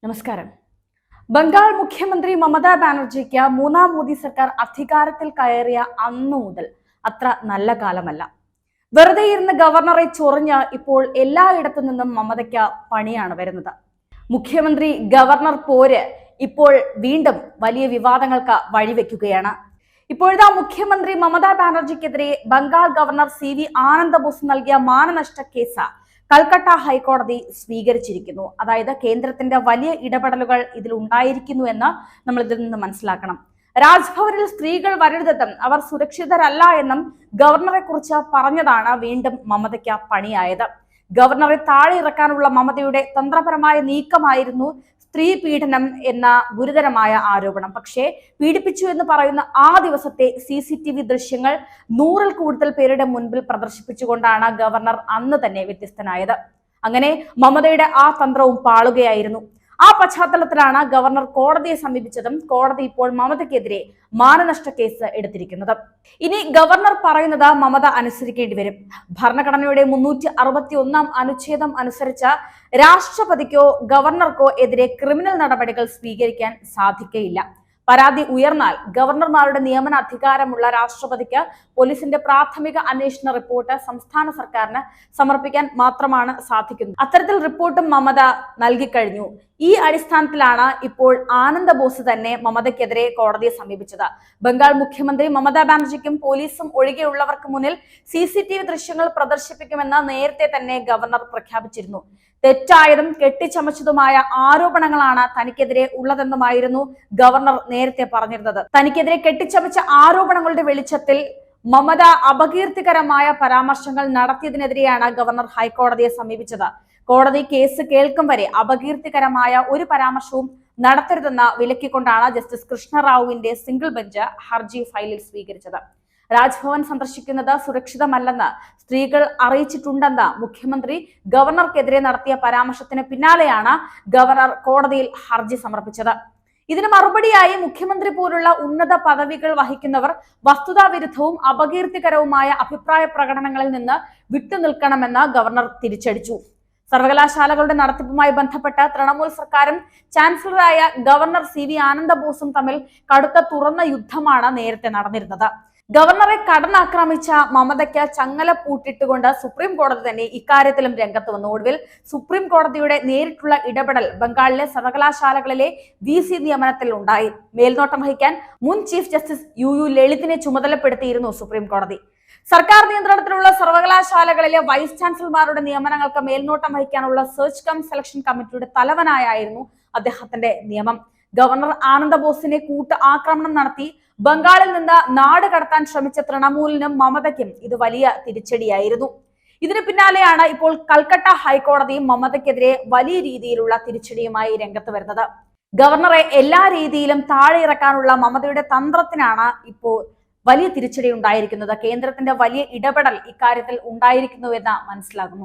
നമസ്കാരം. ബംഗാൾ മുഖ്യമന്ത്രി മമതാ ബാനർജിക്ക് മൂന്നാം മോദി സർക്കാർ അധികാരത്തിൽ കയറിയ അന്നു മുതൽ അത്ര നല്ല കാലമല്ല. വെറുതെ ഇരുന്ന് ഗവർണറെ ചൊറിഞ്ഞ് ഇപ്പോൾ എല്ലായിടത്തു നിന്നും മമതയ്ക്ക് പണിയാണ് വരുന്നത്. മുഖ്യമന്ത്രി ഗവർണർ പോര് ഇപ്പോൾ വീണ്ടും വലിയ വിവാദങ്ങൾക്ക് വഴിവെക്കുകയാണ്. ഇപ്പോഴത്തെ മുഖ്യമന്ത്രി മമതാ ബാനർജിക്കെതിരെ ബംഗാൾ ഗവർണർ CV ആനന്ദ ബോസ് നൽകിയ മാനനഷ്ട കേസ് കൽക്കട്ട ഹൈക്കോടതി സ്വീകരിച്ചിരിക്കുന്നു. അതായത് കേന്ദ്രത്തിന്റെ വലിയ ഇടപെടലുകൾ ഇതിൽ ഉണ്ടായിരിക്കുന്നു എന്ന് നമ്മൾ ഇതിൽ നിന്ന് മനസ്സിലാക്കണം. രാജ്ഭവനിൽ സ്ത്രീകൾ വരരുതെന്നും അവർ സുരക്ഷിതരല്ല എന്നും ഗവർണറെ കുറിച്ച് പറഞ്ഞതാണ് വീണ്ടും മമതയ്ക്ക് പണിയായത്. ഗവർണറെ താഴെ ഇറക്കാനുള്ള മമതയുടെ തന്ത്രപരമായ നീക്കമായിരുന്നു സ്ത്രീ പീഡനം എന്ന ഗുരുതരമായ ആരോപണം. പക്ഷേ പീഡിപ്പിച്ചു എന്ന് പറയുന്ന ആ ദിവസത്തെ CCTV ദൃശ്യങ്ങൾ 100-ൽ കൂടുതൽ പേരുടെ മുൻപിൽ പ്രദർശിപ്പിച്ചുകൊണ്ടാണ് ഗവർണർ അന്ന് തന്നെ വ്യത്യസ്തനായത്. അങ്ങനെ മമതയുടെ ആ തന്ത്രവും പാളുകയായിരുന്നു. ആ പശ്ചാത്തലത്തിലാണ് ഗവർണർ കോടതിയെ സമീപിച്ചതും കോടതി ഇപ്പോൾ മമതയ്ക്കെതിരെ മാനനഷ്ട കേസ് എടുത്തിരിക്കുന്നത്. ഇനി ഗവർണർ പറയുന്നത് മമത അനുസരിക്കേണ്ടി വരും. ഭരണഘടനയുടെ 361-ാം അനുച്ഛേദം അനുസരിച്ച് രാഷ്ട്രപതിക്കോ ഗവർണർക്കോ എതിരെ ക്രിമിനൽ നടപടികൾ സ്വീകരിക്കാൻ സാധിക്കയില്ല. പരാതി ഉയർന്നാൽ ഗവർണർമാരുടെ നിയമന അധികാരമുള്ള രാഷ്ട്രപതിക്ക് പോലീസിന്റെ പ്രാഥമിക അന്വേഷണ റിപ്പോർട്ട് സംസ്ഥാന സർക്കാരിന് സമർപ്പിക്കാൻ മാത്രമാണ് സാധിക്കുന്നത്. അത്തരത്തിൽ റിപ്പോർട്ടും മമത നൽകിക്കഴിഞ്ഞു. ഈ അടിസ്ഥാനത്തിലാണ് ഇപ്പോൾ ആനന്ദ ബോസ് തന്നെ മമതയ്ക്കെതിരെ കോടതിയെ സമീപിച്ചത്. ബംഗാൾ മുഖ്യമന്ത്രി മമതാ ബാനർജിക്കും പോലീസും ഒഴികെയുള്ളവർക്ക് മുന്നിൽ CCTV ദൃശ്യങ്ങൾ പ്രദർശിപ്പിക്കുമെന്ന് നേരത്തെ തന്നെ ഗവർണർ പ്രഖ്യാപിച്ചിരുന്നു. തെറ്റായതും കെട്ടിച്ചമച്ചതുമായ ആരോപണങ്ങളാണ് തനിക്കെതിരെ ഉള്ളതെന്നുമായിരുന്നു ഗവർണർ നേരത്തെ പറഞ്ഞിരുന്നത്. തനിക്കെതിരെ കെട്ടിച്ചമച്ച ആരോപണങ്ങളുടെ വെളിച്ചത്തിൽ മമത അപകീർത്തികരമായ പരാമർശങ്ങൾ നടത്തിയതിനെതിരെയാണ് ഗവർണർ ഹൈക്കോടതിയെ സമീപിച്ചത്. കോടതി കേസ് കേൾക്കും വരെ അപകീർത്തികരമായ ഒരു പരാമർശവും നടത്തരുതെന്ന് വിലക്കിക്കൊണ്ടാണ് ജസ്റ്റിസ് കൃഷ്ണറാവുവിന്റെ സിംഗിൾ ബെഞ്ച് ഹർജി ഫയലിൽ സ്വീകരിച്ചത്. രാജ്ഭവൻ സന്ദർശിക്കുന്നത് സുരക്ഷിതമല്ലെന്ന് സ്ത്രീകൾ അറിയിച്ചിട്ടുണ്ടെന്ന് മുഖ്യമന്ത്രി ഗവർണർക്കെതിരെ നടത്തിയ പരാമർശത്തിന് പിന്നാലെയാണ് ഗവർണർ കോടതിയിൽ ഹർജി സമർപ്പിച്ചത്. ഇതിന് മറുപടിയായി മുഖ്യമന്ത്രി പോലുള്ള ഉന്നത പദവികൾ വഹിക്കുന്നവർ വസ്തുതാവിരുദ്ധവും അപകീർത്തികരവുമായ അഭിപ്രായ പ്രകടനങ്ങളിൽ നിന്ന് വിട്ടുനിൽക്കണമെന്ന് ഗവർണർ തിരിച്ചടിച്ചു. സർവകലാശാലകളുടെ നടത്തിപ്പുമായി ബന്ധപ്പെട്ട് തൃണമൂൽ സർക്കാരും ചാൻസലറായ ഗവർണർ CV ആനന്ദ ബോസും തമ്മിൽ കടുത്ത തുറന്ന യുദ്ധമാണ് നേരത്തെ നടന്നിരുന്നത്. ഗവർണറെ കടന്നാക്രമിച്ച മമതയ്ക്ക് ചങ്ങല പൂട്ടിട്ടുകൊണ്ട് സുപ്രീം കോടതി തന്നെ ഇക്കാര്യത്തിലും രംഗത്ത് വന്നു. ഒടുവിൽ സുപ്രീം കോടതിയുടെ നേരിട്ടുള്ള ഇടപെടൽ ബംഗാളിലെ സർവകലാശാലകളിലെ VC നിയമനത്തിൽ ഉണ്ടായി. മേൽനോട്ടം വഹിക്കാൻ മുൻ ചീഫ് ജസ്റ്റിസ് UU ലളിതിനെ ചുമതലപ്പെടുത്തിയിരുന്നു സുപ്രീം കോടതി. സർക്കാർ നിയന്ത്രണത്തിലുള്ള സർവകലാശാലകളിലെ വൈസ് ചാൻസലർമാരുടെ നിയമനങ്ങൾക്ക് മേൽനോട്ടം വഹിക്കാനുള്ള സെർച്ച് കം സെലക്ഷൻ കമ്മിറ്റിയുടെ തലവനായിരുന്നു അദ്ദേഹത്തിന്റെ നിയമം. ഗവർണർ ആനന്ദ ബോസിനെ കൂട്ട് ആക്രമണം നടത്തി ബംഗാളിൽ നിന്ന് നാട് കടത്താൻ ശ്രമിച്ച തൃണമൂലിനും മമതയ്ക്കും ഇത് വലിയ തിരിച്ചടിയായിരുന്നു. ഇതിന് പിന്നാലെയാണ് ഇപ്പോൾ കൽക്കട്ട ഹൈക്കോടതിയും മമതയ്ക്കെതിരെ വലിയ രീതിയിലുള്ള തിരിച്ചടിയുമായി രംഗത്ത് വരുന്നത്. ഗവർണറെ എല്ലാ രീതിയിലും താഴെ ഇറക്കാനുള്ള മമതയുടെ തന്ത്രത്തിനാണ് ഇപ്പോൾ വലിയ തിരിച്ചടി ഉണ്ടായിരിക്കുന്നത്. കേന്ദ്രത്തിന്റെ വലിയ ഇടപെടൽ ഇക്കാര്യത്തിൽ ഉണ്ടായിരിക്കുന്നുവെന്ന് മനസ്സിലാകുന്നു.